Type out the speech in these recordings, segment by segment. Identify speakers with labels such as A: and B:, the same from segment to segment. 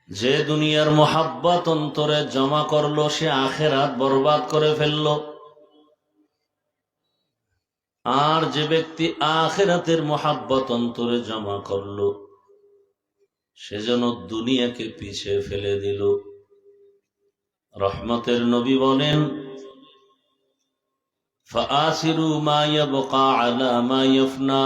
A: যে দুনিয়ার মোহাব্বত অন্তরে জমা করলো সে আখেরাত বরবাদ করে ফেলল। আর যে ব্যক্তি আখেরাতের মোহাব্বত অন্তরে জমা করলো সেজন্য দুনিয়াকে পিছিয়ে ফেলে দিল। রহমতের নবী বলেন, ফাআসিরু মা ইয়াবকা আলা মা ইয়াফনা।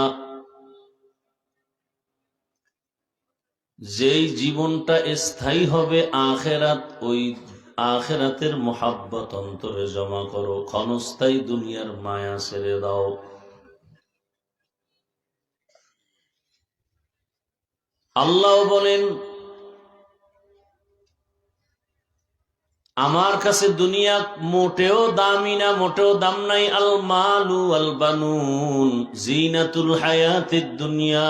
A: যেই জীবনটা স্থায়ী হবে আখেরাত, ওই আখেরাতের মোহাব্বত অন্তরে জমা করো, ক্ষণস্থায়ী দুনিয়ার মায়া ছেড়ে দাও। আল্লাহ বলেন, আমার কাছে দুনিয়া মোটেও দামি না, মোটেও দাম নাই। আল মালু আল বানুন জিনাতুল হায়াতিদ দুনিয়া।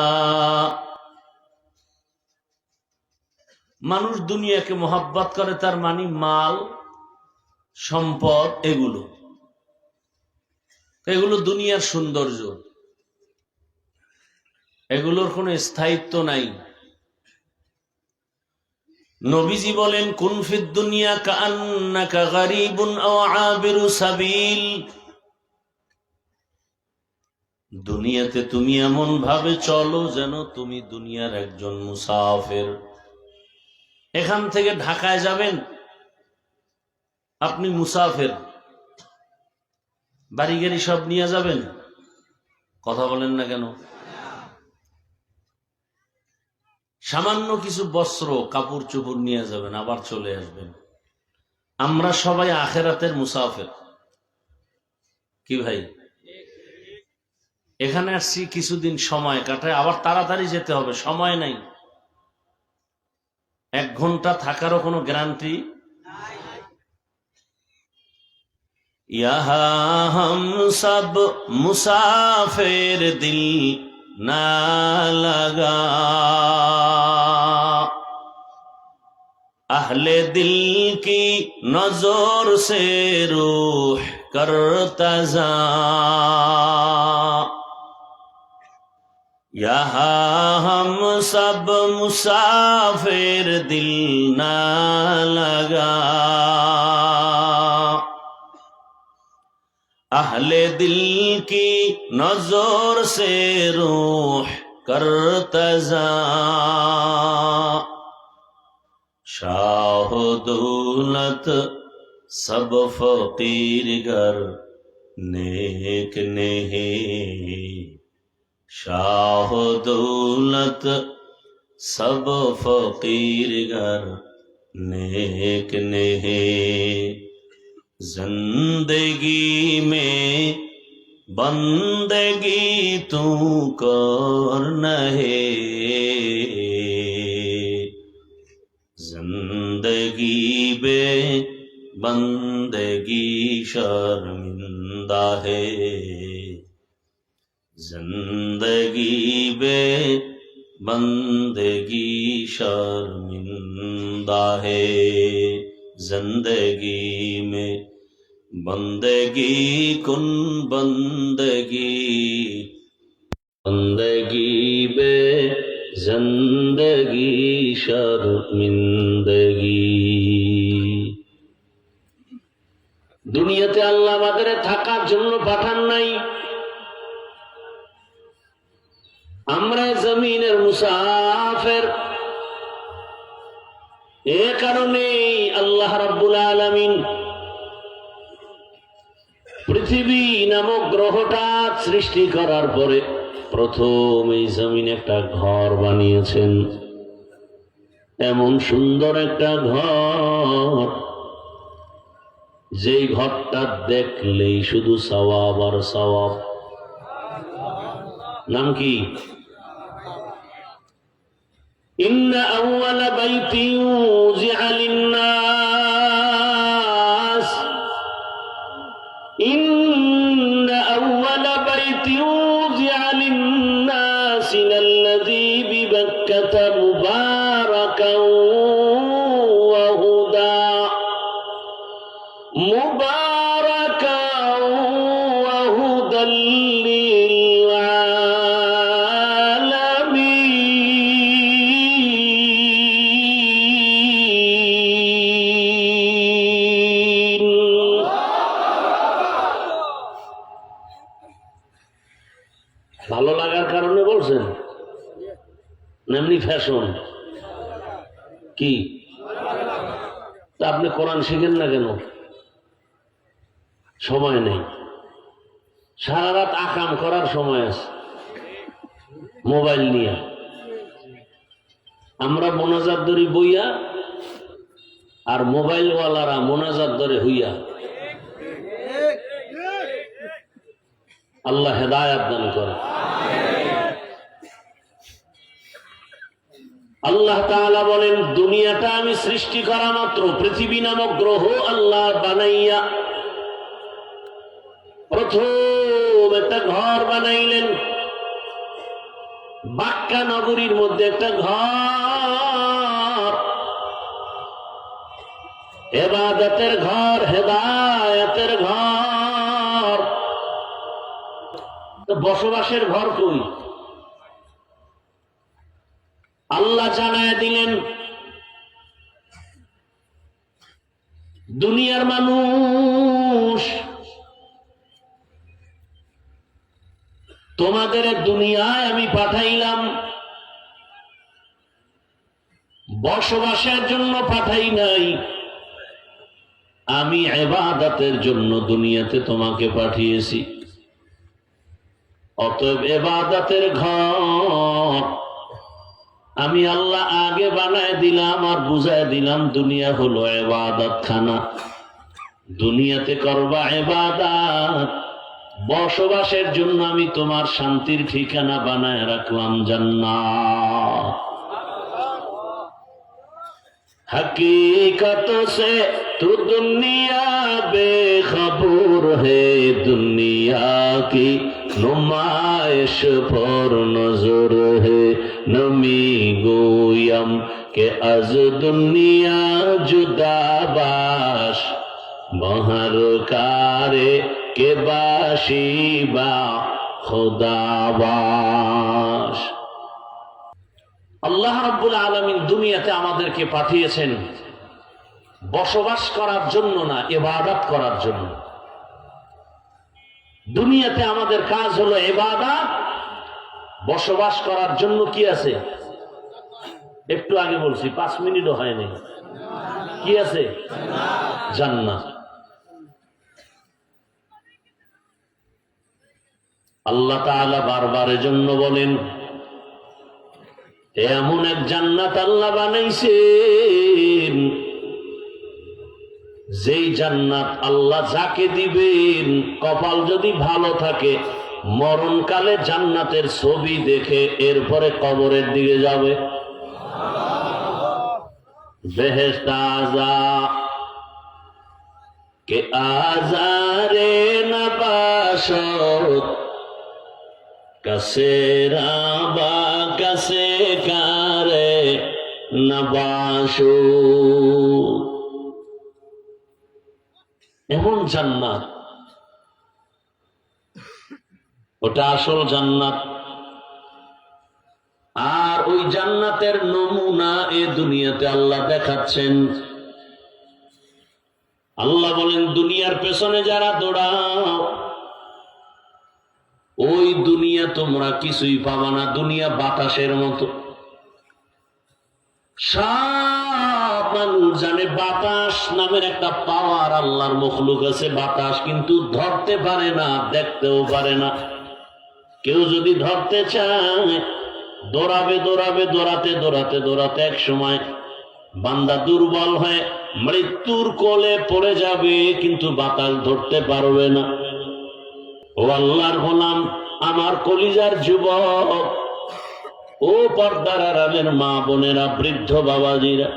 A: মানুষ দুনিয়াকে মোহাব্বত করে, তার মানে মাল সম্পদ, এগুলো দুনিয়ার সৌন্দর্য, এগুলোর কোনো স্থায়িত্ব নাই। নবীজি বলেন, কুন ফিদ দুনিয়া কাআন্নাকা গারিবুন আও আবিরু সাবিল। দুনিয়াতে তুমি এমন ভাবে চলো যেন তুমি দুনিয়ার একজন মুসাফির। এখান থেকে ঢাকায় যাবেন, আপনি মুসাফির, বাড়ি গাড়ি সব নিয়ে যাবেন? কথা বলেন না কেন? সামান্য কিছু বস্ত্র কাপড় চোপড় নিয়ে যাবেন, আবার চলে আসবেন। আমরা সবাই আখেরাতের মুসাফির। কি ভাই? এখানে আসছি কিছুদিন সময় কাটায়, আবার তাড়াতাড়ি যেতে হবে, সময় নাই। 1 ঘন্টা থাকারও কোনো গ্যারান্টি। ইহা হাম সব মুসাফির দিল না লাগা, আহলে দিল কি নজর সে রূহ করতা যা। यहाँ हम सब मुसाफिर दिल ना लगा, अहले दिल की नजर से रूह करता जा। शाह दौलत सब फकीर गर नेक नहीं, शाह दौलत सब फकीर गर नेक नहीं। जिंदगी में बंदगी तू कर नहीं, जिंदगी बे बंदगी शर्मिंदा है, जिंदगी बे बंदगी शर्मिंदा है। जिंदगी में बंदगी कुन बंदगी, बंदगी बे जिंदगी शर्मिंदगी। দুনিয়াতে আল্লাহ আমাদের থাকার জন্য পাঠান নাই, আমরা জমিনের মুসাফির। এ কারণে আল্লাহ রাব্বুল আলামিন পৃথিবী নামক গ্রহটা সৃষ্টি করার পরে প্রথম এই জমিনে একটা ঘর বানিয়েছেন। এমন সুন্দর একটা ঘর, যেই ঘরটা দেখলেই শুধু সওয়াব আর সওয়াব। নাম কি? إن أول بيت وضع للناس، إن أول بيت وضع للناس الذي ببكة مباركا وهدى، مباركا وهدى للعالمين। এমনি ফ্যাশন কি? তা আপনি কোরআন শিখেন না কেন? সময় নেই। সারা রাত আকাম করার সময় আছে মোবাইল নিয়ে। আমরা মোনাজাত ধরি বইয়া, আর মোবাইলওয়ালারা মোনাজাত ধরে হইয়া। আল্লাহ হেদায়াত দান করে। আল্লাহ তাআলা বলেন, দুনিয়াটা আমি সৃষ্টি করা মাত্র, পৃথিবী নামক গ্রহ আল্লাহ বানাইয়া প্রথম একটা ঘর বানাইলেন। বাক্কা নগরীর মধ্যে একটা ঘর, ইবাদতের ঘর, হেদায়েতের ঘর। তো বসবাসের ঘর কই? আল্লাহ জানায় দিলেন, দুনিয়ার মানুষ, তোমাদের দুনিয়ায় আমি পাঠাইলাম, বসবাসের জন্য পাঠাই নাই, আমি ইবাদতের জন্য দুনিয়াতে তোমাকে পাঠিয়েছি। অতএব ইবাদতের ঘর আমি আল্লাহ আগে বানায় দিলাম আর বুঝায় দিলাম, দুনিয়া হলো ইবাদত খানা। দুনিয়াতে করবা ইবাদত, বসবাসের জন্য আমি তোমার শান্তির ঠিকানা বানায় রাখলাম জান্নাত। हकीकत से तू दुनिया बेखबर है, दुनिया की नुमाइश पर नजर है। नमी गोयम के अज दुनिया जुदा बाश, बहर कारे के बाशिबा खुदाबाश। আল্লাহ রাব্বুল আলামিন দুনিয়াতে আমাদেরকে পাঠিয়েছেন বসবাস করার জন্য না, ইবাদত করার জন্য। দুনিয়াতে আমাদের কাজ হলো ইবাদত, বসবাস করার জন্য কি আছে? একটু আগে বলছি, 5 মিনিটও হয়নি। কি আছে? জান্নাত। আল্লাহ তাআলা বারবার এজন্য বলেন, এমন এক জান্নাত আল্লাহ বানাইছেন, যেই জান্নাত আল্লাহ যাকে দিবেন, কপাল যদি ভালো থাকে, মরণকালে জান্নাতের ছবি দেখে এরপরে কবরের দিকে যাবে। বেহেশত আযা কে আজারে নবাশত, কাসেরা বা কাসে কারে নবাশু। এমন জান্নাত, ওটা আসল জান্নাত। আর ওই জান্নাতের নমুনা এ দুনিয়াতে আল্লাহ দেখাচ্ছেন। আল্লাহ বলেন, দুনিয়ার পেছনে যারা দৌড়াও, ওই দুনিয়া তোমরা কিছুই পাবা না। দুনিয়া বাতাসের মতো। সব মানুষ জানে বাতাস নামের একটা পাওয়ার আল্লাহর মখলুক আছে, বাতাস, কিন্তু ধরতে পারে না, দেখতেও পারে না। কেউ যদি ধরতে চায়, দৌড়াবে দৌড়াবে, দৌড়াতে দৌড়াতে দৌড়াতে এক সময় বান্দা দুর্বল হয়ে মৃত্যুর কোলে পড়ে যাবে, কিন্তু বাতাস ধরতে পারবে না। ও আল্লাহর গোলাম, আমার কলিজার যুবক, ও পর্দার আড়ালের মা বোনেরা, বৃদ্ধ বাবাজিরা,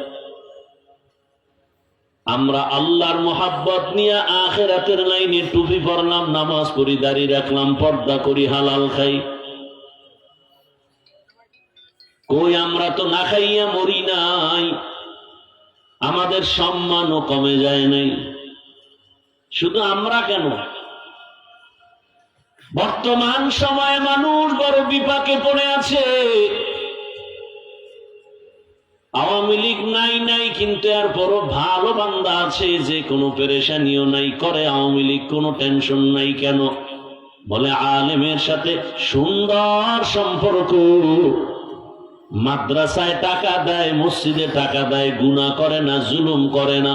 A: আমরা আল্লাহর মোহাব্বত নিয়ে আখিরাতের লাইনে টুপি পরলাম, নামাজ পড়ি, দাড়ি রাখলাম, পর্দা করি, হালাল খাই। কই, আমরা তো না খাইয়া মরি নাই, আমাদের সম্মানও কমে যায় নাই। শুধু আমরা কেন, বর্তমান সময়ে মানুষ বড় বিপাকে পড়ে আছে। আওয়ামী লীগ নাই নাই, কিন্তু এরপরও ভালো বান্দা আছে, যে কোনো পেরেশানিও নাই, করে আওয়ামী লীগ, কোনো টেনশন নাই। কেন? বলে আলেমের সাথে সুন্দর সম্পর্ক, মাদ্রাসায় টাকা দেয়, মসজিদে টাকা দেয়, গুনাহ করে না, জুলুম করে না।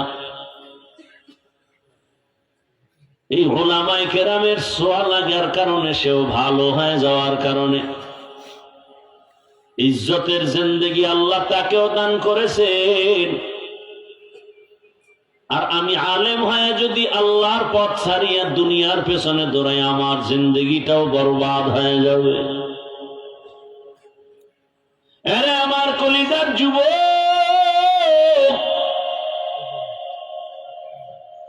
A: এই উলামায়ে কেরামের ছোঁয়া লাগার কারণে, সেও ভালো হয়ে যাওয়ার কারণে ইজ্জতের জিন্দেগি আল্লাহ তাকেও দান করেছেন। আর আমি আলেম হয়ে যদি আল্লাহর পথ ছাড়িয়া দুনিয়ার পেছনে দৌড়াই, আমার জিন্দেগিটাও বরবাদ হয়ে যাবে। আরে আমার কলিজার যুবক,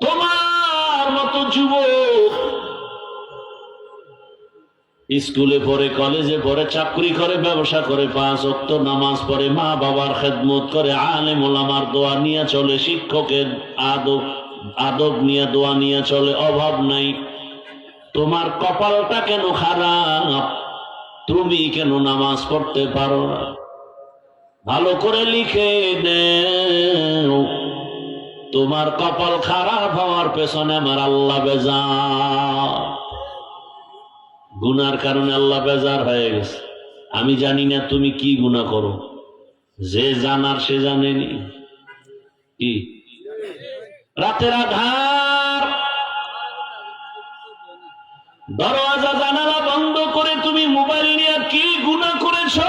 A: তোমার মতো যুবক স্কুলে পড়ে, কলেজে পড়ে, চাকরি করে, ব্যবসা করে, 5 ওয়াক্ত নামাজ পড়ে, মা বাবার খেদমত করে, আলেম ওলামার দোয়া নিয়ে চলে, শিক্ষকের আদব নিয়ে দোয়া নিয়ে চলে, অভাব নাই। তোমার কপালটা কেন খারাপ? তুমি কেন নামাজ পড়তে পারো না? ভালো করে লিখে দেও, তোমার কপাল খারাপ হওয়ার পেছনে আমার আল্লাহ বেজার। গুনার কারণে আল্লাহ বেজার হয়ে গেছে। আমি জানি না তুমি কি গুনাহ করো, যে জানার সে জানেনি। কি রাতের আধার, দরওয়াজা জানালা বন্ধ করে তুমি মোবাইল নিয়ে কি গুনাহ করেছো?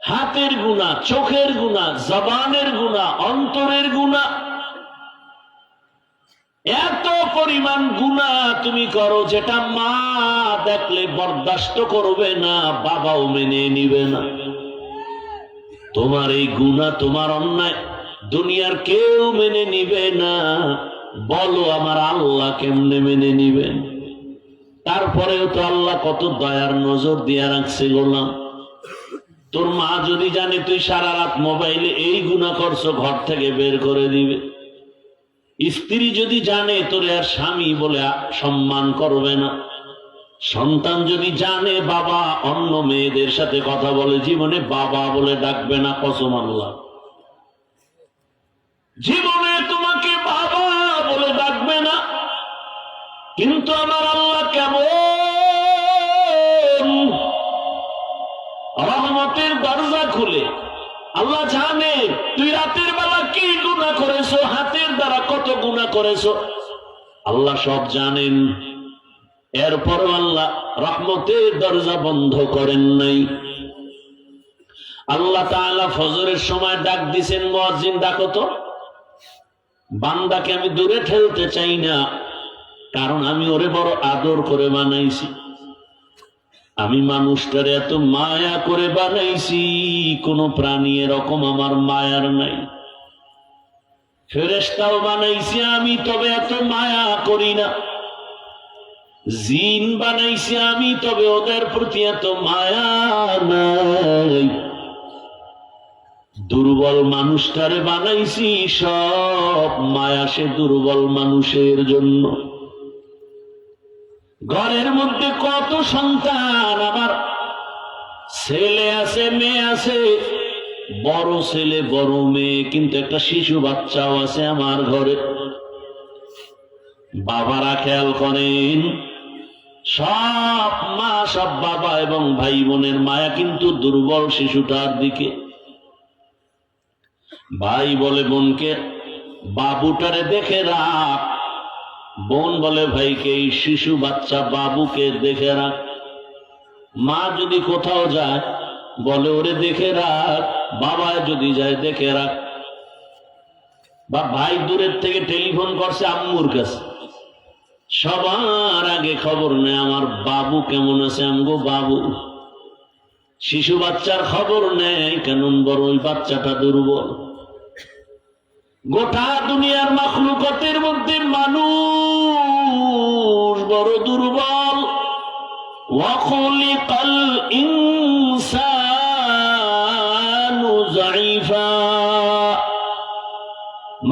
A: হাতের গুনাহ, চোখের গুনাহ, জবানের গুনাহ, অন্তরের গুনাহ, এত পরিমাণ গুনাহ তুমি করো যেটা মা দেখলে বরদাস্ত করবে না, বাবাও মেনে নিবে না। তোমার এই গুনাহ, তোমার অন্যায় দুনিয়ার কেউ মেনে নিবে না। বলো আমার আল্লাহ কেমনে মেনে নিবেন? তারপরেও তো আল্লাহ কত দয়ার নজর দিয়ে রাখছে গোলাম। তোর মা যদি জানে তুই সারা রাত মোবাইলে এই গুনাহ করছো, ঘর থেকে বের করে দিবে। স্ত্রী যদি জানে তোরে আর স্বামী বলে সম্মান করবে না। সন্তান যদি জানে বাবা অন্য মেয়েদের সাথে কথা বলে, জীবনে বাবা বলে ডাকবে না, কসম আল্লাহ, জীবনে তোমাকে বাবা বলে ডাকবে না। কিন্তু আমার আল্লাহ কেমন রহমতের দরজা খুলে, আল্লাহ জানে তুই রাতের বেলা কি গুনাহ করেছো, হাতের দ্বারা কত গুনাহ করেছো, আল্লাহ সব জানেন। এরপরও আল্লাহ রহমতের দরজা বন্ধ করেন নাই। আল্লাহ তাআলা ফজরের সময় ডাক দিছেন, মুয়াজ্জিন ডাকো তো। বান্দাকে আমি দূরে ঠেলতে চাই না, কারণ আমি ওরে বড় আদর করে বানাইছি। আমি মানুষটারে এত মায়া করে বানাইছি, কোন প্রাণী এরকম আমার মায়ার নাই। ফেরেশতাও বানাইছি আমি, তবে এত মায়া করি না। জিন বানাইছি আমি, তবে ওদের প্রতি এত মায়া নাই। দুর্বল মানুষটারে বানাইছি, সব মায়া সে দুর্বল মানুষের জন্য। ঘরের মধ্যে কত সন্তান, আমার ছেলে আছে, মেয়ে আছে, বড় ছেলে বড় মেয়ে, কিন্তু একটা শিশু বাচ্চাও আছে আমার ঘরে। বাবারা খেয়াল করেন, সব মা, সব বাবা এবং ভাই বোনের মায়া কিন্তু দুর্বল শিশুটার দিকে। ভাই বলে বোনকে, বাবুটারে দেখে রাখ। বোন বলে ভাইকে, এই শিশু বাচ্চা বাবুকে দেখে রাখ। মা যদি কোথাও যায় বলে ওরে দেখে রাখ, বাবা যদি যায় দেখে রাখ। বা ভাই দূরের থেকে টেলিফোন করছে আম্মুর কাছে, সবার আগে খবর নেয় আমার বাবু কেমন আছে, আমগো বাবু। শিশু বাচ্চার খবর নেয়, কেন বড় ওই বাচ্চাটা দুর্বল। গোটা দুনিয়ার মাখলুকাতের মধ্যে মানুষ বড় দুর্বল। ওয়াখলিকাল ইনসানু যায়ীফা,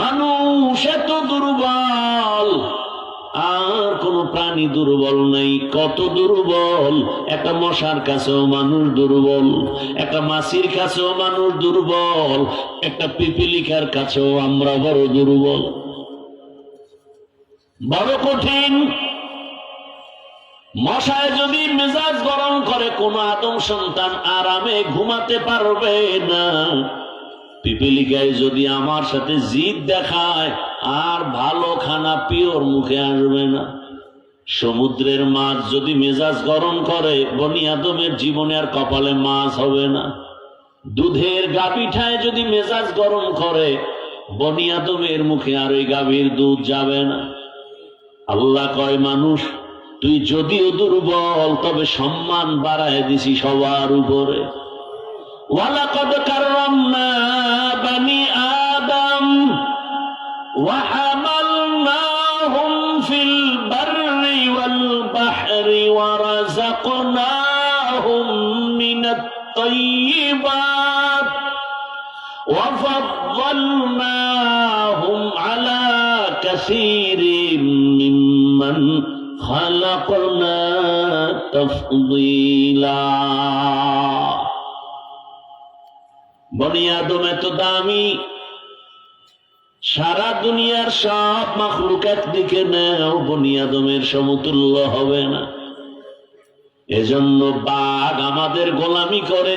A: মানুষ এত দুর্বল, আর কোন প্রাণী দুর্বল নাই। কত দুর্বল! একটা মশার কাছেও মানুষ দুর্বল, একটা মাছির কাছেও মানুষ দুর্বল, একটা পিপিলিকার কাছেও আমরা বড় দুর্বল। বড় কঠিন। মশায় যদি মেজাজ গরম করে, কোন আদম সন্তান আরামে ঘুমাতে পারবে না। পিপিলিকায় যদি আমার সাথে জিদ দেখায়, আর ভালো খানা পিওর মুখে আসবে না। সমুদ্রের মাছ যদি মেজাজ গরম করে, বনি আদমের জীবনে আর কপালে মাছ হবে না। দুধের গাভীটায় যদি মেজাজ গরম করে, বনি আদমের মুখে আর ওই গাভীর দুধ যাবে না। আল্লাহ কয়, মানুষ তুই যদিও দুর্বল, তবে সম্মান বাড়ায় দিছি সবার উপরে। ওয়ালাকাদ কাররামনা বানি আদম ওয়া হামালনাহুম ফিল বাররি ওয়াল বাহরি ওয়া রাযাকনাহুম মিনাত তাইয়্যিবাত ওয়া ফাদ্দালনাহুম আলা কাসীরিম মিম্মান খালাকনা তাফদীলা। বনি আদম এত দামি, সারা দুনিয়ার সব মাখলুক একদিকে নেও, বনি আদমের সমতুল্য হবে না। এজন্য বাঘ আমাদের গোলামি করে,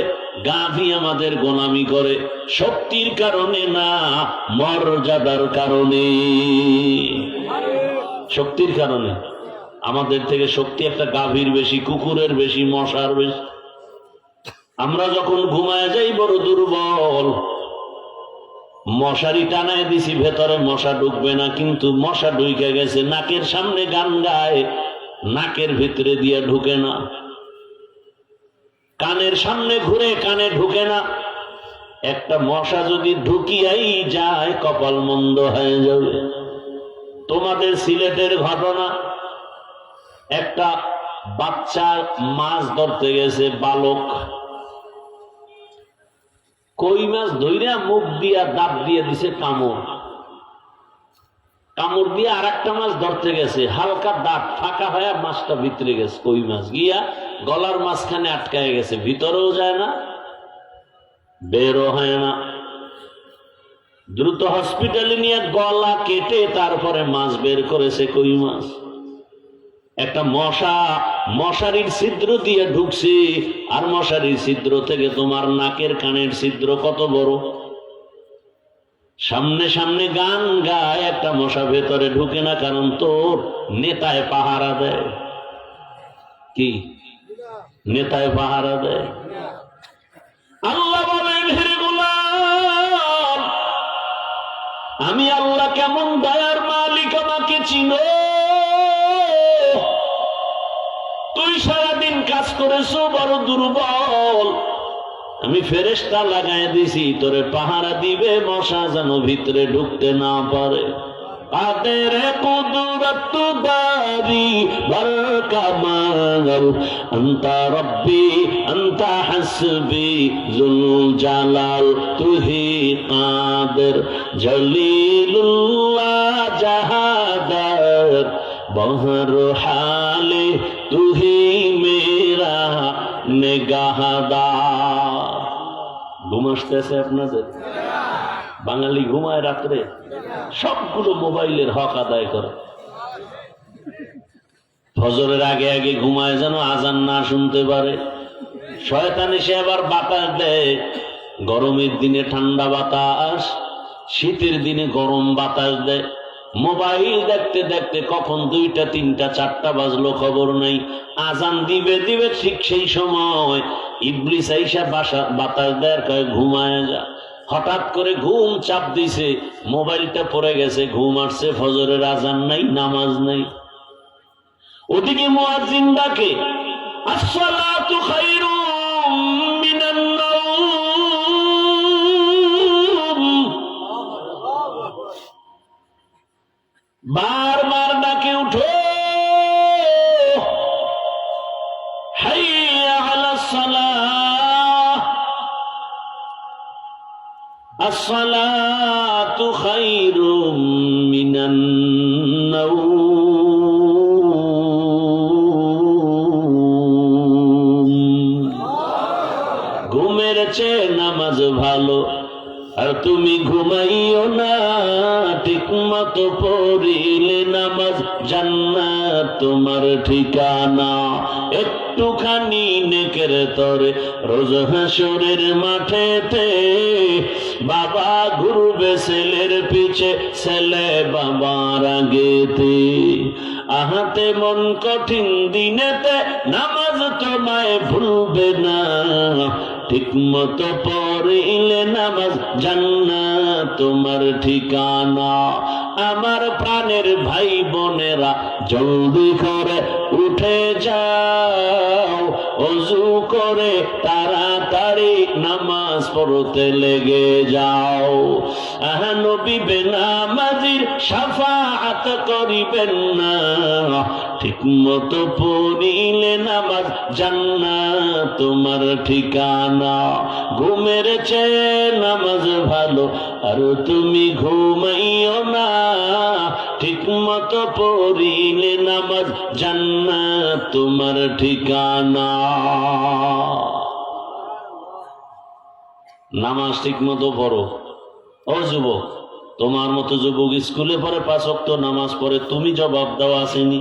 A: গাভী আমাদের গোলামি করে, শক্তির কারণে না, মর্যাদার কারণে। শক্তির কারণে আমাদের থেকে শক্তি একটা গাভীর বেশি, কুকুরের বেশি, মশার বেশি। আমরা যখন ঘুমায় যাই বড় দুর্বল, মশারি টানায় দিছি, ভেতরে মশা ঢুকবে না, কিন্তু মশা ঢুকে গেছে। নাকের সামনে গান গায়, নাকের ভিতরে দিয়ে ঢুকে না। কানের সামনে ঘুরে, কানে ঢুকে না। একটা মশা যদি ঢুকিয়াই যায়, কপাল মন্দ হয়ে যাবে। তোমাদের সিলেটের ঘটনা, একটা বাচ্চা মাছ ধরতে গেছে, বালক কই মাছ ধইরা মুখ দিয়া দাঁত দিয়ে দিছে কামড়, কামড় দিয়ে আর একটা মাছ ধরতে গেছে, হালকা দাঁত ফাঁকা হয়ে মাছটা ভিতরে গেছে। কই মাছ গিয়া গলার মাঝখানে আটকায় গেছে, ভিতরেও যায় না, বেরও হয় না। দ্রুত হসপিটালে নিয়ে গলা কেটে তারপরে মাছ বের করেছে, কই মাছ। একটা মশা মশারির ছিদ্র দিয়ে ঢুকছে, আর মশারির ছিদ্র থেকে তোমার নাকের কানের ছিদ্র কত বড়। সামনে সামনে গান গায়, একটা মশা ভেতরে ঢুকে না, কারণ তোর নেতায় পাহারা দেয়। কি নেতায় পাহারা দেয়? আল্লাহ বলেন, হে গোলাম, আমি আল্লাহ কেমন দয়ার মালিক, আমাকে চিনো। তুই সারাদিন কাজ করেছো, বড় দুর্বল। আমি ফেরেশতা লাগাই দিছি, তোরে পাহারা দিবে, মশা যেন ভিতরে ঢুকতে না পারে। কাদের কুদরত দারি বরকামাল, আনতা রব্বি আনতা হাসবি জুল জালাল, তুহি কাদের জলিলুল্লাহ জাহাদার, বহর হালে তুহি মেরা নেগাহদার। ঘুম আসতেছে আপনাদের? বাঙালি ঘুমায় রাত্রে, সবগুলো মোবাইলের হক আদায় করে। ফজরের আগে আগে ঘুমায় যেন আজান না শুনতে পারে। শয়তান এসে আবার বাতাস দেয়, গরমের দিনে ঠান্ডা বাতাস, শীতের দিনে গরম বাতাস দেয়। মোবাইল দেখতে দেখতে কখন 2টা 3টা 4টা বাজলো খবর নাই। আজান দিবে দিবে, ঠিক সেই সময় ইবলিস আইসা বাতাস দেয়, কয় ঘুমায় যা। হঠাৎ করে ঘুম চাপ দিছে, মোবাইলটা পড়ে গেছে, ঘুম আসছে, ফজরের আজান নাই, নামাজ নাই। ওদিকে মুয়াজ্জিন ডাকে, আসসালাতু খায়রুম মিনান নাওম। বারবার ডাকে, উঠো, হাইয়া আলাস সালাহ, আসসালাতু খায়রুম মিনান নাওম। ঘুমের চেয়ে নামাজ ভালো, আর তুমি ঘুমাইও না, ঠিক মতো পড়িলে নামাজ, জান্নাত তোমার ঠিকানা। একটুখানি নেকের তরে রোজ হাসরের মাঠেতে, বাবা ঘুরবে ছেলের পিছে, ছেলে বাবার আগেতে। আহাতে মন কঠিন দিনেতে, নামাজ তোমায় ভুলবে না, ঠিক মতো পড়িলে নামাজ, জান্নাত তোমার ঠিকানা। আমার প্রাণের ভাই বোনেরা, জলদি করে উঠে যাও, ওযু করে তাড়াতাড়ি নামাজ পড়তে লেগে যাও। নবী বেনামাজির শাফাআত করিবেন না, ঠিক মতো পড়িলে নামাজ, জান্নাত তোমার ঠিকানা। ঘুমের চেয়ে নামাজ ভালো, আর তুমি ঘুমাইও না, ঠিক মতো পড়িলে নামাজ, জান্নাত তোমার ঠিকানা। নামাজ ঠিক মতো পড়ো। ও যুবক, তোমার মতো যুবক স্কুলে পড়ে 5 ওয়াক্ত নামাজ পড়ে, তুমি জবাব দেওয়া আসেনি?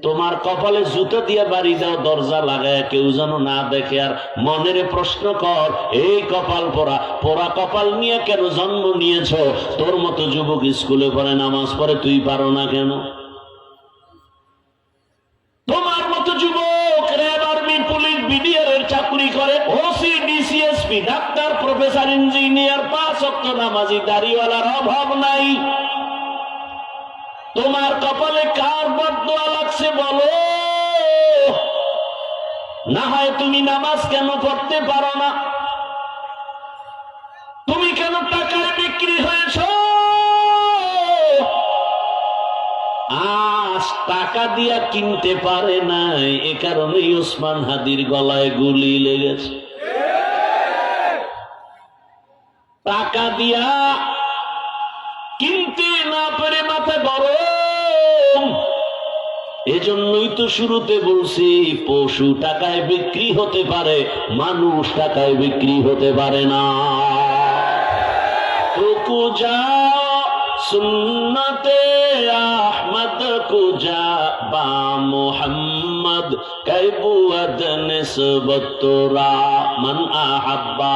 A: তোমার কপালে জুতো দিয়ে বাড়ি দাও, দরজা লাগায়, কেউ যেন না দেখে। আর মনের প্রশ্ন কর, এই কপাল পোড়া পোড়া কপাল নিয়ে কেন জন্ম নিয়েছ? তোর মতো যুবক স্কুলে পড়ে নামাজ পড়ে, তুই পারো না কেন? তোমার মতো যুবক র্যাব, আর্মি, পুলিশ, বিডিআর এর চাকরি করে, OC, DC SP, doctor, professor, engineer, 5 ওয়াক্ত নামাজি, দাড়িওয়ালার অভাব নাই। তোমার কপালে কার বদদোয়া লাগছে বলো? না হয় তুমি নামাজ কেন পড়তে পারো না? তুমি কেন টাকায় বিক্রি হয়েছ? আজ টাকা দিয়া কিনতে পারে নাই, এ কারণেই ওসমান হাদির গলায় গুলি লেগেছে। টাকা দিয়া কিনতে না পেরে মাথায় গরম। এজন্যই তো শুরুতে বলছি, পশু টাকায় বিক্রি হতে পারে, মানুষ টাকায় বিক্রি হতে পারে না। কুজা সুন্নতে আহমদ কুজা বা মুহাম্মদ, কাইবুয়াদ নিসবত তোরা, মান আহাব্বা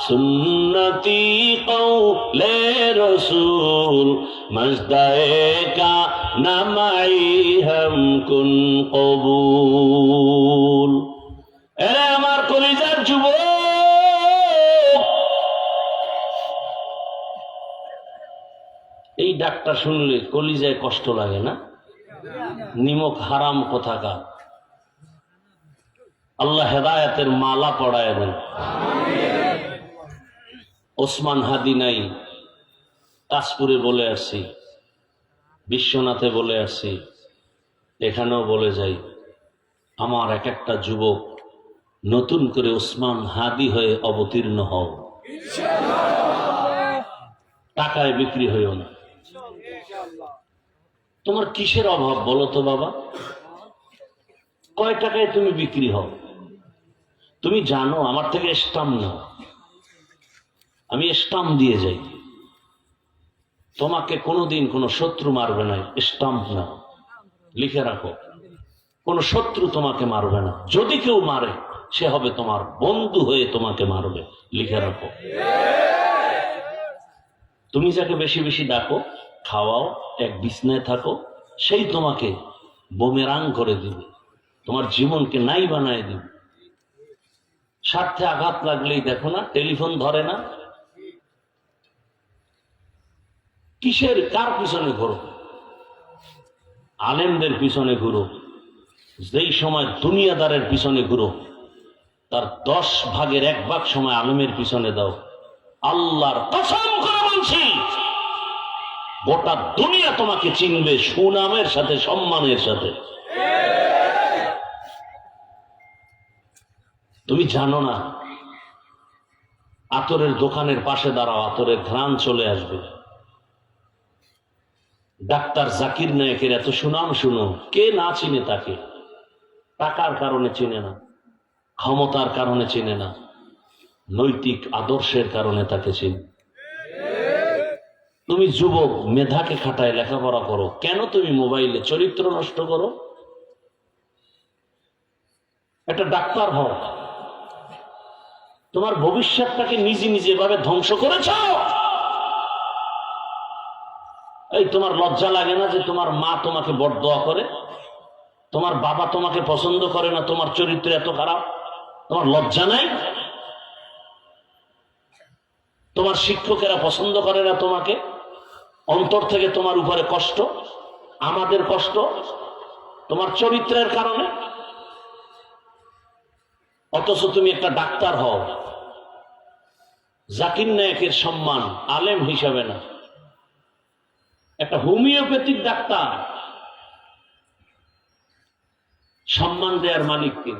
A: সুন্নতি কৌলে রসুল, মজদায়ে কা নামাই হম কুন কবুল। এরে আমার কলিজার যুবক, এই ডাকটা শুনলে কলিজায় কষ্ট লাগে না? নিমক হারাম কোথাকার। আল্লাহ হেদায়েতের মালা পড়ায় দেন। ওসমান হাদি নাই, কাশপুরে বলে আসছি, বিশ্বনাথে বলে আসছি, এখানেও বলে যাই, আমার এক একটা যুবক নতুন করে ওসমান হাদি হয়ে অবতীর্ণ হও। টাকায় বিক্রি হইও না। তোমার কিসের অভাব বলো তো বাবা? কয় টাকায় তুমি বিক্রি হও? তুমি জানো আমার থেকে স্টাম্প নাও, আমি স্টাম্প দিয়ে যাই। তোমাকে কোনোদিন কোনো শত্রু মারবে না, স্টাম্প নাও, লিখে রাখো। কোনো শত্রু তোমাকে মারবে না, যদি কেউ মারে সে হবে তোমার বন্ধু হয়ে তোমাকে মারবে, লিখে রাখো। তুমি যাকে বেশি বেশি ডাকো, খাওয়াও, এক বিছনায় থাকো, সেই তোমাকে বুমেরাং করে দিবে, তোমার জীবনকে নাই বানায় দিবে। স্বার্থে আঘাত লাগলেই দেখো না, টেলিফোন ধরে না। কিসের, কার পিছনে ঘুরো? আলেমদের পিছনে ঘুরো। যেই সময় দুনিয়াদারের পিছনে ঘুরো, তার 10 ভাগের 1 ভাগ সময় আলেমের পিছনে দাও। আল্লাহর কসম করে বলছি, গোটা দুনিয়া তোমাকে চিনবে সুনামের সাথে, সম্মানের সাথে। তুমি জানো না, আতরের দোকানের পাশে দাঁড়াও, আতরের ঘ্রাণ চলে আসবে। ডাক্তার জাকির নায়েকের এত সুনাম শুনো, কে না চিনে তাকে? টাকার কারণে চিনে না, ক্ষমতার কারণে চিনে না, নৈতিক আদর্শের কারণে তাকে চিনি। তুমি যুবক, মেধাকে খাটায় লেখাপড়া করো, কেন তুমি মোবাইলে চরিত্র নষ্ট করো? একটা ডাক্তার হও, তোমার ভবিষ্যৎটাকে নিজে নিজে এভাবে ধ্বংস করেছ। এই তোমার লজ্জা লাগে না যে তোমার মা তোমাকে বরদোয়া করে, তোমার বাবা তোমাকে পছন্দ করে না, তোমার চরিত্র এত খারাপ? তোমার লজ্জা নাই? তোমার শিক্ষকেরা পছন্দ করে না তোমাকে, অন্তর থেকে তোমার উপরে কষ্ট, আমাদের কষ্ট তোমার চরিত্রের কারণে। অথচ তুমি একটা ডাক্তার হও, জাকির নায়েকের সম্মান আলেম হিসাবে না, একটা হোমিওপ্যাথিক ডাক্তার, সম্মান দেওয়ার মালিক কে?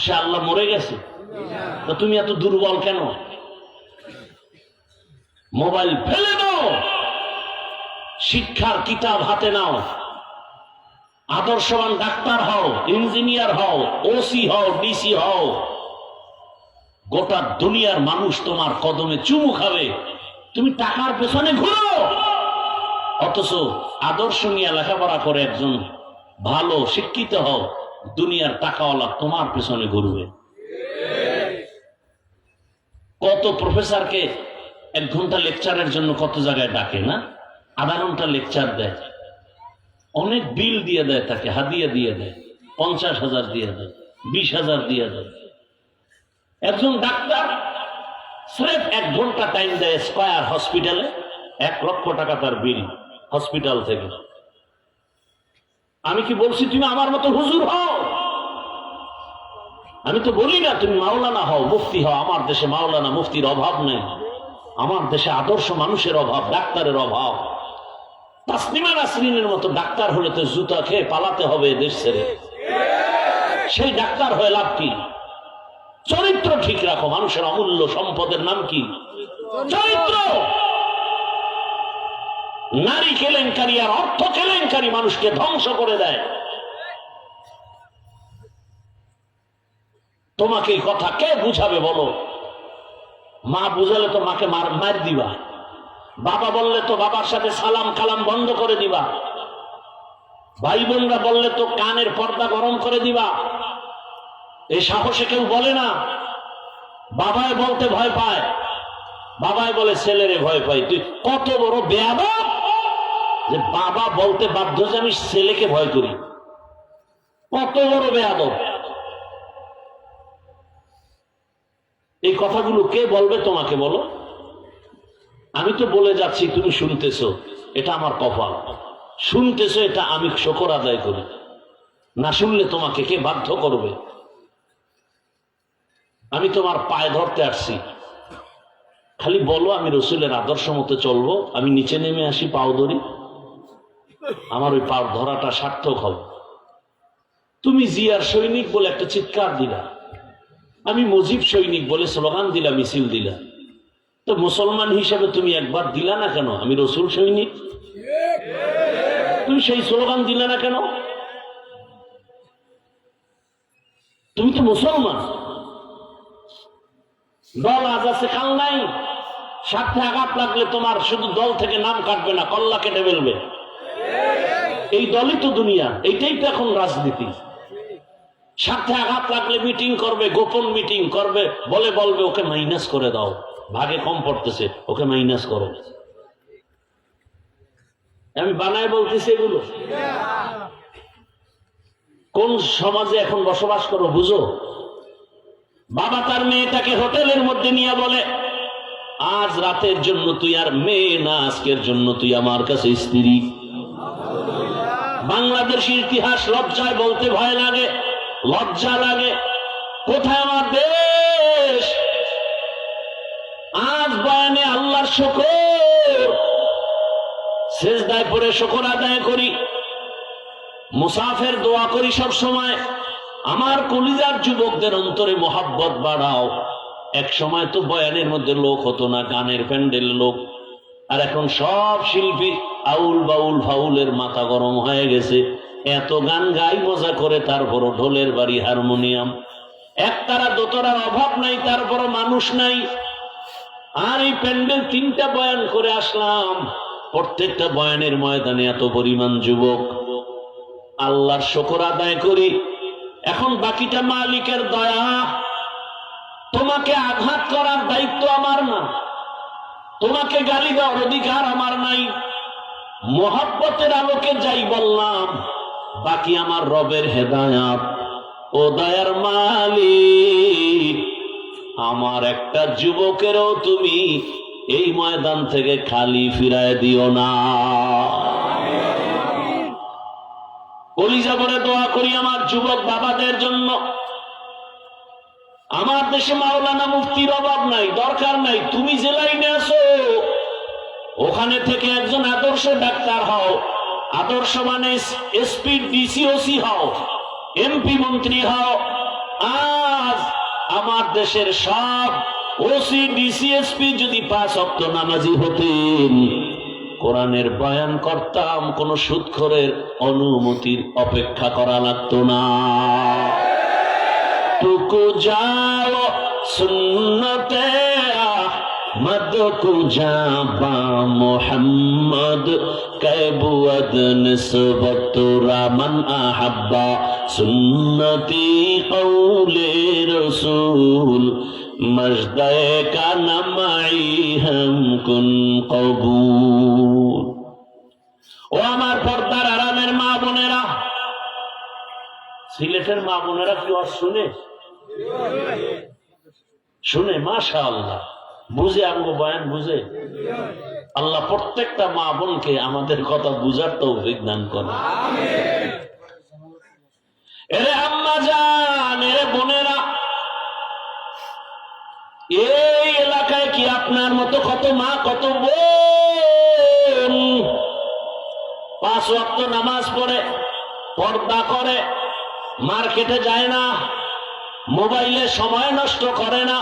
A: সে আল্লাহ। মরে গেছে তো তুমি এত দুর্বল কেন? মোবাইল ফেলে দাও, শিক্ষার কিতাব হাতে নাও, আদর্শবান ডাক্তার হও, ইঞ্জিনিয়ার হও, ওসি হও, ডিসি হও। গোটা দুনিয়ার মানুষ তোমার কদমে চুমু খাবে, তুমি টাকার পেছনে ঘুরো। অথচ আদর্শ নিয়ে লেখাপড়া করে একজন ভালো শিক্ষিত হও, দুনিয়ার টাকাওয়ালা তোমার পেছনে ঘুরবে। কত প্রফেসরকে 1 ঘন্টা লেকচারের জন্য কত জায়গায় ডাকে না, আধা ঘন্টা লেকচার দেয়, অনেক বিল দিয়ে দেয়, তাকে হাদিয়া দিয়ে দেয়, 50,000 দিয়ে দেয়, 20,000 দিয়ে দেয়। একজন ডাক্তার স্রেফ 1 ঘন্টা টাইম দেয় স্কয়ার হসপিটালে, 1 লক্ষ টাকা তার বিল হসপিটাল থেকে। আমি কি বলছি তুমি আমার মতো হুজুর হও? আমি তো বলি না তুমি মাওলানা হও, মুফতি হও। আমার দেশে মাওলানা মুফতির অভাব নেই, আমার দেশে আদর্শ মানুষের অভাব, ডাক্তারের অভাব। তাসলিমা নাসরিনের মতো ডাক্তার হলে তো জুতা খেয়ে পালাতে হবে দেশ ছেড়ে। সেই ডাক্তার হয়ে লাভ কি? চরিত্র ঠিক রাখো। মানুষের অমূল্য সম্পদের নাম কি? চরিত্র। নারী কেলেঙ্কারি আর অর্থ কেলেঙ্কারি মানুষকে ধ্বংস করে দেয়। তোমাকে এই কথা কে বুঝাবে বলো? মা বুঝালে তো মাকে মার দিবা, বাবা বললে তো বাবার সাথে সালাম কালাম বন্ধ করে দিবা, ভাই বোনরা বললে তো কানের পর্দা গরম করে দিবা। এই সাহসে কেউ বলে না। বাবায় বলতে ভয় পায়, বাবায় বলে ছেলেরে ভয় পাই। তুই কত বড় বেয়াদব যে বাবা বলতে বাধ্য যে আমি ছেলেকে ভয় করি। কত বড় বেয়াদব! এই কথাগুলো কে বলবে তোমাকে বলো? আমি তো বলে যাচ্ছি, তুমি শুনতেছো, এটা আমার কপাল। শুনতেছো, এটা আমি শুকর আদায় করি। না শুনলে তোমাকে কে বাধ্য করবে? আমি তোমার পায়ে ধরতে আসছি, খালি বলো আমি রসুলের আদর্শ মতো চলবো, আমি নিচে নেমে আসি, পাও ধরি, আমার ওই পাও ধরাটা সার্থক হবে। তুমি জিয়ার সৈনিক বলে একটা চিৎকার দিলা, আমি মুজিব সৈনিক বলে স্লোগান দিলা, মিছিল দিলা। তো মুসলমান হিসেবে তুমি একবার দিলা না কেন আমি রসুল সৈনিক? তুমি সেই স্লোগান দিলা না কেন? তুমি তো মুসলমান। দল আজ আছে কাল নাই, স্বার্থে আঘাত লাগলে তোমার শুধু দল থেকে নাম কাটবে না, কল্লা কেটে ফেলবে। এই দলই তো দুনিয়া, এইটাই তো এখন রাজনীতি। স্বার্থে আঘাত লাগলে মিটিং করবে, গোপন মিটিং করবে, বলবে ওকে মাইনাস করে দাও, ভাগে কম পড়তেছে, ওকে মাইনাস করো। আমি বানায় বলতেছি এগুলো। কোন সমাজে এখন বসবাস করো বুঝো? বাবা তার মেয়েটাকে হোটেলের মধ্যে নিয়ে বলে, আজ রাতের জন্য তুই আর মেয়ে না, আজকের জন্য তুই আমার কাছে স্ত্রী। বাংলাদেশের ইতিহাস লজ্জায় বলতে ভয় লাগে, লজ্জা লাগে। কোথায় আমার দেশ? আজ বয়ানে আল্লাহর শুকর, সেজদায় পড়ে শুকর আদায় করি, মুসাফের দোয়া করি সব সময়। আমার কলিজার যুবকদের অন্তরে মোহাব্বত বাড়াও। এক সময় তো বয়ানের মধ্যে লোক হতো না, গানের প্যান্ডেল লোক। আর এখন সব শিল্পী আউল বাউল ফাউলের মাথা গরম হয়ে গেছে। এত গান গাই মজা করে, তারপরও ঢোলের বাড়ি হারমোনিয়াম। একতারা দোতরার অভাব নাই, তারপর মানুষ নাই। আর এই প্যান্ডেল 3টা বয়ান করে আসলাম, প্রত্যেকটা বয়ানের ময়দানে এত পরিমাণ যুবক। আল্লাহর শুকর আদায় করি। এখন বাকিটা মালিকের দয়া। তোমাকে আঘাত করার দায়িত্ব আমার না, তোমাকে গালি দেওয়ার অধিকার আমার নাই। মোহাব্বতের আলোকে যাই বললাম, বাকি আমার রবের হেদায়াত। ও দয়ার মালিক, আমার একটা যুবকেরও তুমি এই ময়দান থেকে খালি ফিরায় দিও না। কলিজা ভরে দোয়া করি আমার যুবক বাবাদের জন্য। আমার দেশে মাওলানা মুফতির অভাব নাই, দরকার নাই। তুমি যে লাইনে আছো ওখানে থেকে একজন আদর্শ ডাক্তার হও, আদর্শ মানে এসপি ডিসিওসি হও, এমপি মন্ত্রী হও। আজ আমার দেশের সব ওসি ডিসিএসপি যদি 5 ওয়াক্ত নামাজি হতেন, কোরআনের বয়ান করতাম, কোন সুদখোরের অনুমতির অপেক্ষা করা লাগতো না। টুকু যাও সুন্নতে আহমদ কু জাবা মোহাম্মদ কবুদ নিসবত রামান আহাব্বা সুন্নতি কৌলে রসুল মজদায়ে কা নামাই হাম কুন কবুল। ও আমার পর্দার আরামের মা বোনেরা, সিলেটের মা বোনেরা কি আর শুনে? শুনে, মাশাআল্লাহ, বুঝে, আমগো বয়ান বুঝে। আল্লাহ প্রত্যেকটা মা বোনকে আমাদের কথা বুঝার তৌফিক দান করে। এরে আম্মা জান, এরে বোনেরা, এই এলাকায় কি আপনার মতো কত মা, কত বোন 5 ওয়াক্ত নামাজ পড়ে, পর্দা করে, মার্কেটে যায় না, মোবাইলে সময় নষ্ট করে না,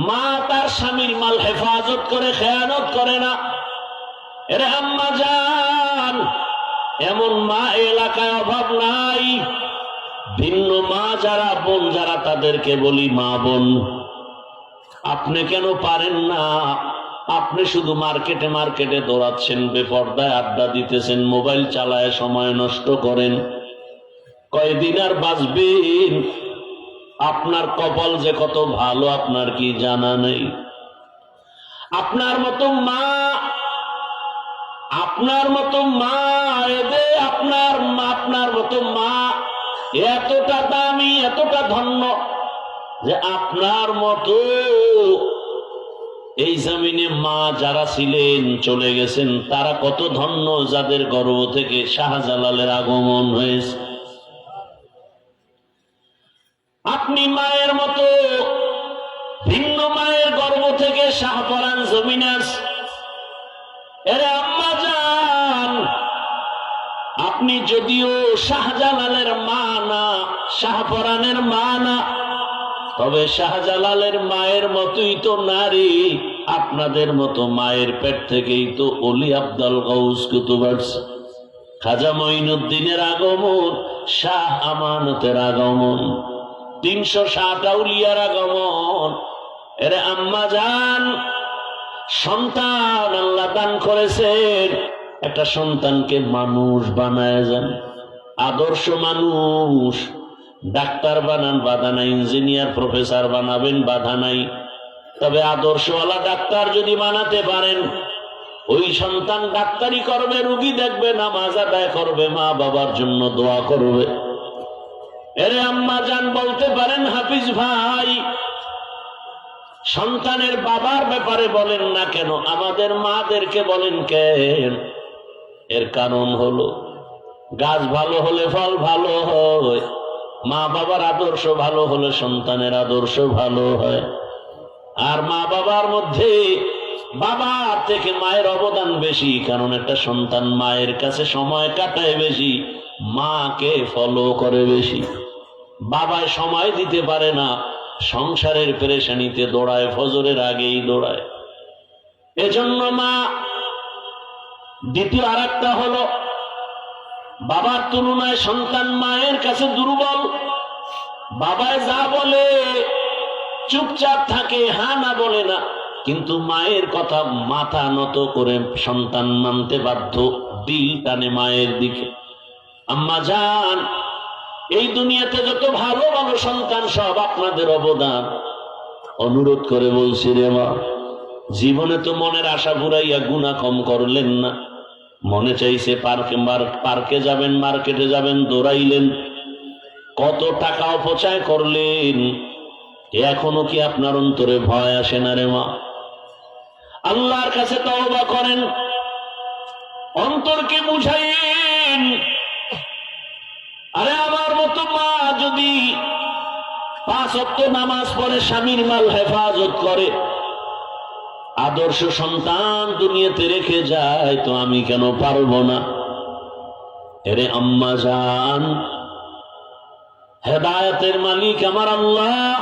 A: মা তার স্বামীর মাল হেফাজত করে, খেয়ানত করে না? এরে আম্মা জান, এমন মা এলাকায় অভাব নাই। ভিন্ন মা যারা, বোন যারা, তাদেরকে বলি মা বোন। আপনি কেন পারেন না? আপনি শুধু মার্কেটে মার্কেটে দৌড়াচ্ছেন, বেপর্দায় আড্ডা দিতেছেন, মোবাইল চালায় সময় নষ্ট করেন। কয়দিন আর বাঁচবেন? আপনার কপাল যে কত ভালো আপনার কি জানা নেই? আপনার মতো মা, আপনার মতো মা, আপনার মতো মা এতটা দামি, এতটা ধন্য যে আপনার মতো এই জমিনে মা যারা ছিলেন, চলে গেছেন, তারা কত ধন্য যাদের গর্ভ থেকে শাহজালালের আগমন হয়েছে। আপনি মায়ের মতো ভিন্ন মায়ের গর্ভ থেকে শাহপরান জমিনে আছে। এরে আম্মা জান, আপনি যদিও শাহজালালের মা না, শাহপরানের মা না, তবে শাহজালালের মায়ের মতোই তো নারী। আপনাদের মতো মায়ের পেট থেকেই তো অলি আব্দুল গাউস কুতুব আসছে, খাজা মঈনুদ্দিনের আগমন, শাহ আমানতের আগমন, 360 আউলিয়ার আগমন। এরে আম্মা জান, সন্তান আল্লাহ দান করেছেন, একটা সন্তানকে মানুষ বানায় যান, আদর্শ মানুষ। ডাক্তার বানান, বাধা নাই। ইঞ্জিনিয়ার প্রফেসর বানাবেন, বাধা নাই। তবে আদর্শওয়ালা ডাক্তার যদি বানাতে পারেন, ওই সন্তান ডাক্তারি করবে, রুগী দেখবে, নামাজ আদায় করবে, মা বাবার জন্য দোয়া করবে। এরে আম্মা জান, বলতে পারেন হাফিজ ভাই, সন্তানের বাবার ব্যাপারে বলেন না কেন, আমাদের মাদেরকে বলেন কেন? এর কারণ হলো, গাছ ভালো হলে ফল ভালো হয়, মা বাবার আদর্শ ভালো হলে সন্তানের আদর্শ ভালো হয়। আর মা বাবার মধ্যে বাবা থেকে মায়ের অবদান বেশি, কারণ একটা সন্তান মায়ের কাছে সময় কাটায় বেশি, মাকে ফলো করে বেশি। বাবায় সময় দিতে পারে না, সংসারের পেরেশানিতে দৌড়ায়, ফজরের আগেই দৌড়ায়। এজন্য মা। দ্বিতীয় আরেকটা হলো, বাবার তুলনায় সন্তান মায়ের কাছে দুর্বল। বাবায় যা বলে চুপচাপ থাকে, হ্যাঁ না বলে না, কিন্তু মায়ের কথা মাথা নত করে সন্তান মানতে বাধ্য, দিল টানে মায়ের দিকে। আম্মা জান, এই দুনিয়াতে যত ভালো ভালো সন্তান সব আপনাদের অবদান। অনুরোধ করে বলছি রে মা, জীবনে তো মনের আশা পুরাইয়া গুনাহ কম করলেন না। মনে চাইছে পার্কে যাবেন, মার্কেটে যাবেন, দৌড়াইলেন, কত টাকা অপচয় করলেন। এখনো কি আপনার অন্তরে ভয় আসে না রে মা? আল্লাহর কাছে তওবা করেন, অন্তরকে বুঝাইন। আরে আমার মতো মা যদি 5 ওয়াক্ত নামাজ পড়ে, স্বামীর মাল হেফাজত করে, আদর্শ সন্তান দুনিয়াতে রেখে যায়, তো আমি কেন পারবো না? এরে আম্মা জান, হেদায়েতের মালিক আমার আল্লাহ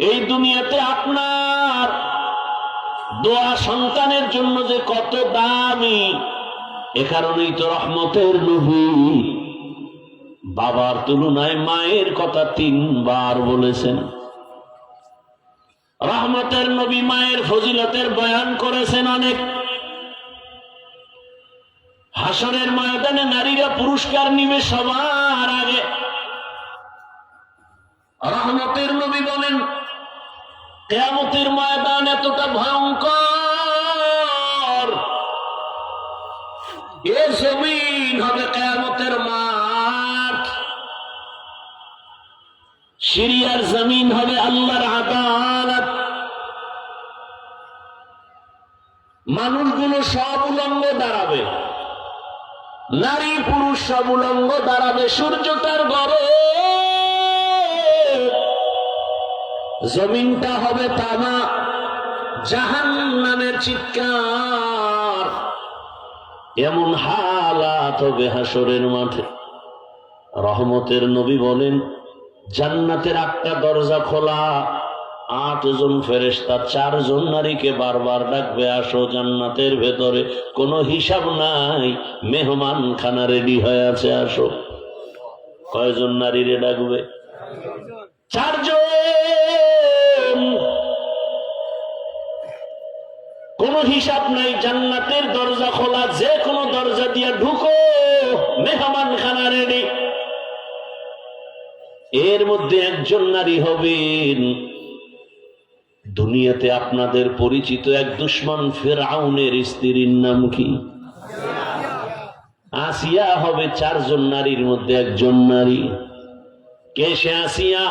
A: এই দুনিয়াতে আপনার দোয়া সন্তানের জন্য যে কত দামি, এ কারণেই তো রহমতের নবী বাবার তুলনায় মায়ের কথা 3 বার বলেছেন। রহমতের নবী মায়ের ফজিলতের বয়ান করেছেন অনেক। হাসরের ময়দানে নারীরা পুরস্কার নিবে সবার আগে। রহমতের নবী বলেন, কিয়ামতের ময়দান এতটা ভয়ঙ্কর, এ জমিন হবে কিয়ামতের মাঠ, সিরিয়ার জমিন হবে আল্লাহর আদালত। মানুষগুলো সব উলঙ্গ দাঁড়াবে, নারী পুরুষ সব উলঙ্গ দাঁড়াবে, সূর্যটার গরম, জমিনটা হবে তামা, জাহান্নামের চিৎকার। এমন হালাত হবে হাসরের মাঠে। রহমতের নবী বলেন, জান্নাতের 8টা দরজা খোলা, 8 জন ফেরেশতা 4 জন নারীকে বারবার ডাকবে, আসো জান্নাতের ভেতরে, কোনো হিসাব নাই, মেহমান খানা রেডি হয়ে আছে, আসো। কয়জন নারীরে ডাকবে? 4 জন। কোনো হিসাব নাই, জান্নাতের দরজা খোলা, যে কোনো দরজা দিয়ে ঢুকো, মেহমান খানা রেডি। এর মধ্যে একজন নারী হবেন, দুনিয়াতে আপনাদের পরিচিত এক দুশমন ফিরআউনের স্ত্রীর নাম কি? আসিয়া হবে 4 জন নারীর মধ্যে একজন নারী। কে সে আসিয়া?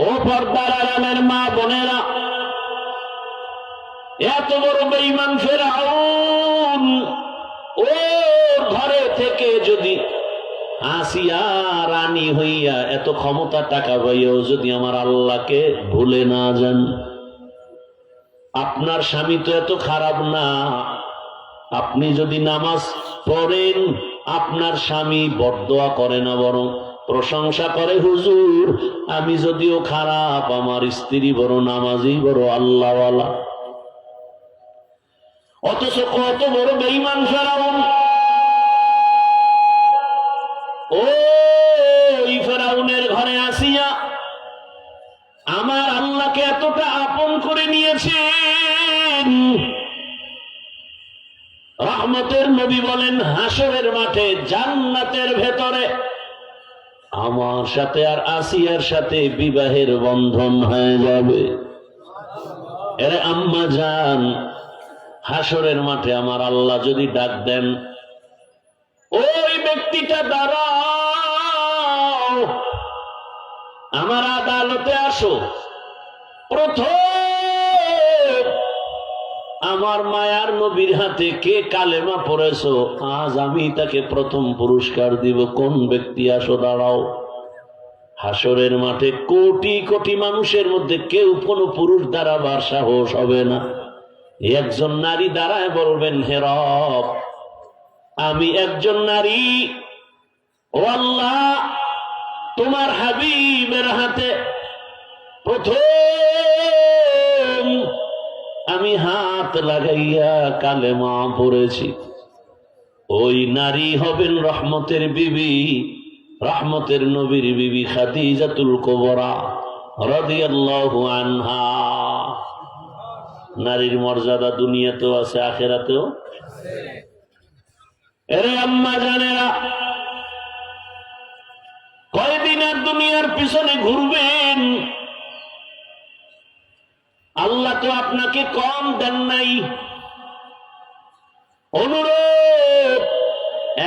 A: ও পর্দার আরামের মা বোনেরা, এত বড় বেঈমান ফিরআউন, ওর ঘরে থেকে যদি আসিয়া রানী হইয়া এত ক্ষমতা টাকা পাইয়াও যদি আমার আল্লাহকে ভুলে না যান, আপনার স্বামী তো এত খারাপ না, আপনি যদি নামাজ পড়েন আপনার স্বামী বরদোয়া করে না, বরং প্রশংসা করে, হুজুর আমি যদিও খারাপ, আমার স্ত্রী বড় নামাজি, বড় আল্লাহওয়ালা। অথচ কত বড় বেঈমান ফেরাউন, ওই ফেরাউনের ঘরে আসিয়া আমার আল্লাহকে এতটা আপন করে নিয়েছেন। রহমতের নবী বলেন, হাসরের মাঠে জান্নাতের ভেতরে আমার সাথে আর আসিয়ার সাথে বিবাহের বন্ধন হয়ে যাবে। এরে আম্মা জান, হাসরের মাঠে আমার আল্লাহ যদি ডাক দেন, ওই ব্যক্তিটা দাঁড়াও, আমার আদালতে আসো, প্রথম আমার মায়ার নবীর হাতে কে কালেমা পড়েছো, আজ আমি তাকে প্রথম পুরস্কার দিব। কোন ব্যক্তি? আসো দাঁড়াও। হাসরের মাঠে কোটি কোটি মানুষের মধ্যে কেউ কোনো পুরুষ দাঁড়াবার সাহস হবে না। একজন নারী দাঁড়ায় বলবেন, হে রব, আমি একজন নারী, ও আল্লাহ তোমার হাবিবের হাতে প্রথম আমি হাত লাগাইয়া কালেমা পড়েছি। ওই নারী হবেন রহমতের বিবি, রহমতের নবীর বিবি খাদিজাতুল কুবরা রাদিয়াল্লাহু আনহা। নারীর মর্যাদা দুনিয়াতেও আছে, আখিরাতেও। এরে আম্মা জানেরা, কয়দিন আর দুনিয়ার পিছনে ঘুরবেন? আল্লাহ তো আপনাকে কম দেন নাই। অনুরোধ,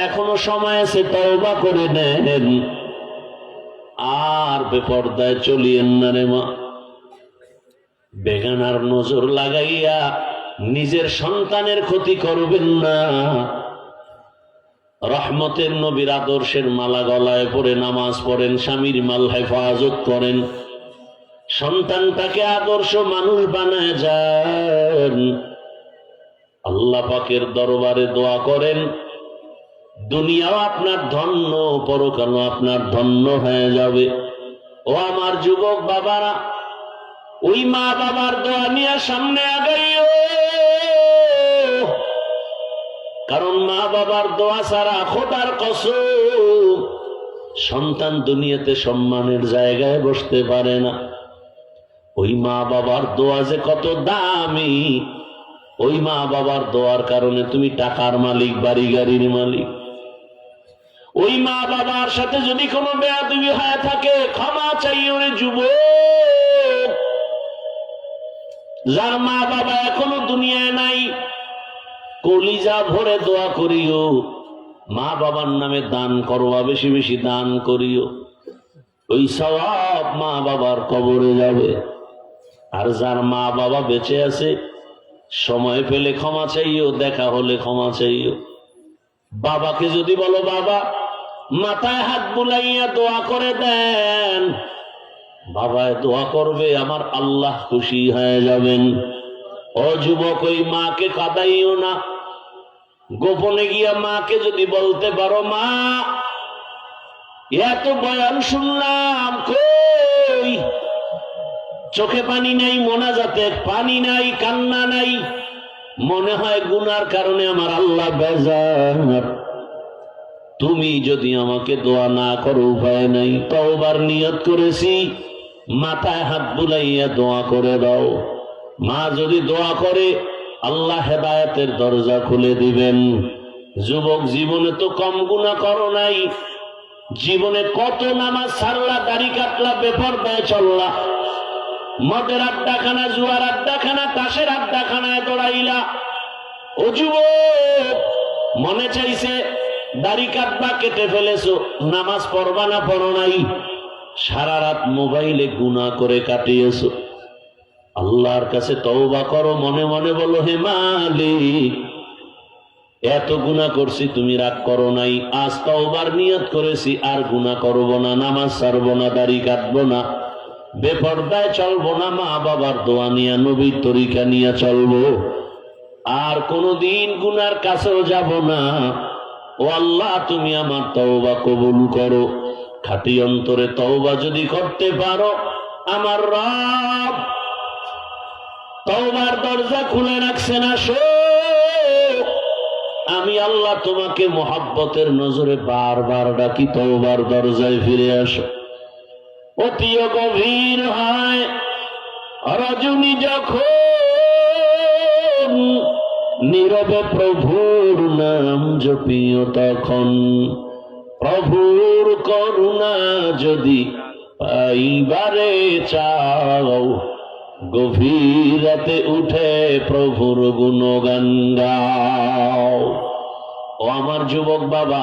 A: এখনো সময় আছে, তওবা করে নেন, আর বেপরদায় চলিয়েন না রে মা। বেগানার নজর লাগাইয়া নিজের সন্তানের ক্ষতি করবেন না। রহমতের নবীর আদর্শের মালা গলায় পরে নামাজ পড়েন, স্বামীর মাল হেফাজত করেন, সন্তানটাকে আদর্শ মানুষ বানায় যান। আল্লাহ পাকের দরবারে দোয়া করেন, দুনিয়াও আপনার ধন্য, পরকালও আপনার ধন্য হয়ে যাবে। ও আমার যুবক বাবারা, ওই মা বাবার দোয়া নিয়ে সামনে আগাইও, কারণ মা বাবার দোয়া ছাড়া খোদার কসম সন্তান দুনিয়াতে সম্মানের জায়গায় বসতে পারে না। ওই মা বাবার দোয়া যে কত দামি, ওই মা বাবার দোয়ার কারণে তুমি টাকার মালিক, বাড়ি গাড়ির মালিক। ওই মা বাবার সাথে যদি কোনো বেয়াদবি হয়ে থাকে, ক্ষমা চাইও রে যুবক। যার মা বাবা এখনো দুনিয়ায় নাই, কলিজা ভরে দোয়া করিও, মা বাবার নামে দান করবা, বেশি বেশি দান করিও, ওই সওয়াব মা বাবার কবরে যাবে। আর যার মা বাবা বেঁচে আছে, সময় পেলে ক্ষমা চাইও, দেখা হলে ক্ষমা চাইও। বাবাকে যদি বলো বাবা, মাথায় হাত বুলাইয়া দোয়া করে দেন, বাবায় দোয়া করবে, আমার আল্লাহ খুশি হয়ে যাবেন। ও যুবক, ওই মাকে কাঁদাইও না। গোপনে গিয়া মাকে যদি বলতে পারো, মা এত বয়ান শুনলাম, কই চোখে পানি নাই, মোনাজাতে পানি নাই, কান্না নাই, মনে হয় গুনার কারণে আমার আল্লাহ বেজার। তুমি যদি আমাকে দোয়া না করো, উপায় নাই, তওবার নিয়ত করেছি, মাথায় হাত বুলাইয়া দোয়া করে দাও। মা যদি দোয়া করে, আল্লাহ হেদায়েতের দরজা খুলে দিবেন। যুবক, জীবনে তো কম গুনাহ করো নাই, জীবনে কত নামাজ ছাড়লা, দাড়ি কাটলা, বেপরদায় চললা, মদের আড্ডাখানা, জুয়ার আড্ডাখানা, তাসের আড্ডাখানায় দৌড়াইলা। ও যুবক, মনে চাইছে দাড়ি কাটবা, কেটে ফেলেছো, নামাজ পড়বা না, পড়ো নাই, সারা রাত মোবাইলে গুনাহ করে কাটিয়েছো। আল্লাহর কাছে তওবা করো, মনে মনে বলো, হে মালিক, এত গুনাহ করছি, তুমি রাগ করো নাই, আজ তওবার নিয়ত করেছি, আর গুনাহ করব না, নামাজ ছাড়বো না, দাড়ি কাটবো না, বেপরদায় চলবো না, মা বাবার দোয়া নিয়ে, নবীর তরিকা নিয়ে চলবো, আর কোনদিন গুনার কাছেও যাব না। ও আল্লাহ, তুমি আমার তওবা কবুল করো। খাঁটি অন্তরে তওবা যদি করতে পারো, আমার রব তওবার দরজা খুলে রাখছে না। আমি আল্লাহ তোমাকে মোহাব্বতের নজরে বারবার ডাকি, তওবার দরজায় ফিরে আসো। অতি গভীর হয় রজনী যখন, নীরবে প্রভুর নাম জপিও তখন, প্রভুর করুণা যদি পাইবারে চাও, গভীর রাতে উঠে প্রভুর গুণগান গাও। ও আমার যুবক বাবা,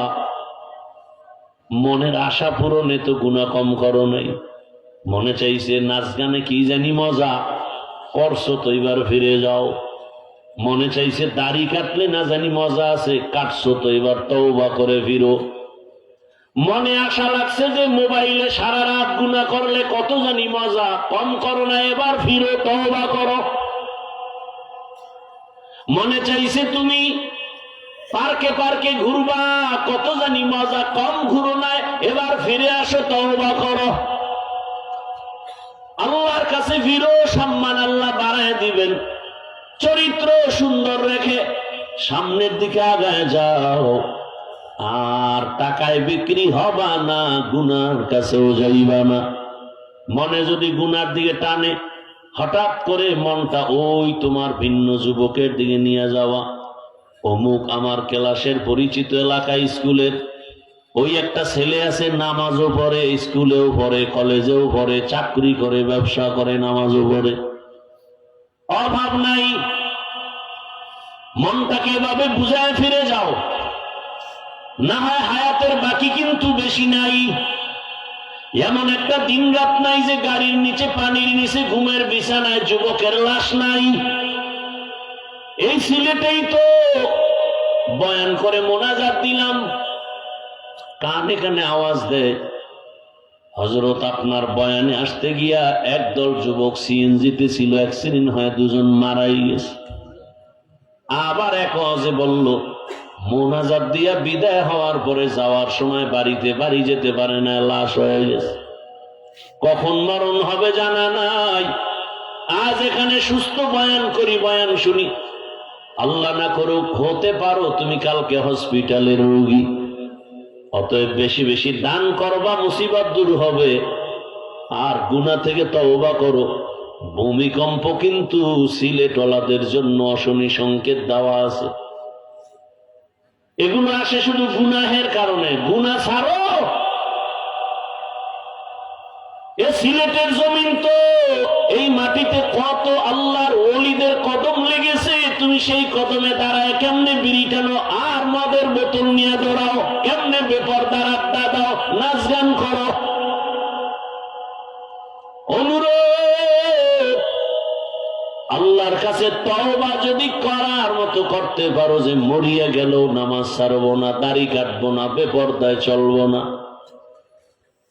A: মনের আশা পূরণে তো গুনাহ কম করো নাই। মনে চাইছে নাচ গানে কি জানি মজা করছো, তো এবার ফিরে যাও। মনে চাইছে দাড়ি কাটলে না জানি মজা আছে, কাটছো, তো এবার তওবা করে ফিরো। মনে আশা লাগছে যে মোবাইলে সারা রাত গুনাহ করলে কত জানি মজা, কম করো না, এবার ফিরো, তওবা করো। মনে চাইছে তুমি পার্কে পার্কে ঘুরবা, কত জানি মজা, কম ঘুরো না, এবার ফিরে আসো, তওবা করো। আল্লাহর কাছে ফিরো, সম্মান আল্লাহ বাড়ায় দিবেন। চরিত্র সুন্দর রেখে সামনের দিকে আগায় যাও। আর টাকায় বিক্রি হবা না, গুনার কাছেও যাইবা না। মনে যদি গুনার দিকে টানে, হঠাৎ করে মনটা ওই তোমার ভিন্ন যুবকের দিকে নিয়ে যাওয়া, অমুক আমার ক্লাসের পরিচিত এলাকায় স্কুলের ওই একটা ছেলে আছে, নামাজও পড়ে, স্কুলেও পড়ে, কলেজেও পড়ে, চাকরি করে, ব্যবসা করে, নামাজও পড়ে, অভাব নাই। মনটাকে এভাবে বুঝায় ফিরে যাও, না হয় হায়াতের বাকি কিন্তু বেশি নাই। এমন একটা দিন রাত নাই যে গাড়ির নিচে, পানির নিচে, ঘুমের বিছানায় যুবকের লাশ নাই। এই সিলেটেই তো বয়ান করে মোনাজাত দিলাম, কানে কানে আওয়াজ দেয়, হযরত আপনার বয়ানে আসতে গিয়া একদল যুবক সিএনজিতে ছিল, অ্যাক্সিডেন্ট হয়ে দুজন মারাই গেছে। আবার এক ওয়াজে বলল, মোনাজাত দিয়া বিদায় হওয়ার পরে যাওয়ার সময় বাড়িতে বাড়ি যেতে পারে না, লাশ হয়ে গেছে। কখন মরণ হবে জানা নাই। আজ এখানে সুস্থ বয়ান করি, বয়ান শুনি, আল্লাহ না করুক হতে পারো তুমি কালকে হসপিটালের রোগী। অতএব বেশি বেশি দান করবা, মুসিবত দূর হবে, আর গুনাহ থেকে তওবা করো। ভূমিকম্প কিন্তু সিলেটওয়ালাদের জন্য অশনি সংকেত দেওয়া আছে। এগুলো আসে শুধু গুনাহের কারণে। গুনাহ ছাড়ো, এ সিলেটের জমিন তো, এই মাটিতে কত আল্লাহর ওলিদের কদম লেগেছে, তুমি সেই কদমে দাঁড়ায় কেমনে বিড়ি টানো আর মদের বোতল নিয়ে দৌড়াও, কেমনে বেপরদার আড্ডা দাও, নাচ গান করো। অনুরোধ, আল্লাহর কাছে তওবা যদি করার মতো করতে পারো, যে মরিয়া গেল নামাজ ছাড়বো না, দাড়ি কাটবো না, বেপরদায় চলবো না,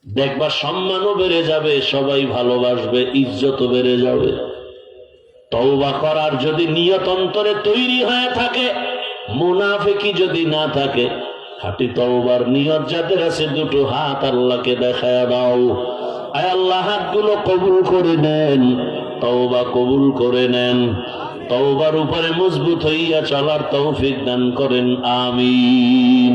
A: দেখবা সম্মানও বেড়ে যাবে, সবাই ভালোবাসবে, ইজ্জতও বেড়ে যাবে। তওবা করার যদি নিয়ত অন্তরে তৈরি হয়ে থাকে, মুনাফিকি যদি না থাকে, খাঁটি তওবার নিয়ত যাদের আছে, দুটো হাত আল্লাহকে দেখায়া দাও। আয় আল্লাহ, হাতগুলো কবুল করে নেন, তওবা কবুল করে নেন, তওবার উপরে মজবুত হইয়া চলার তৌফিক দান করেন, আমিন।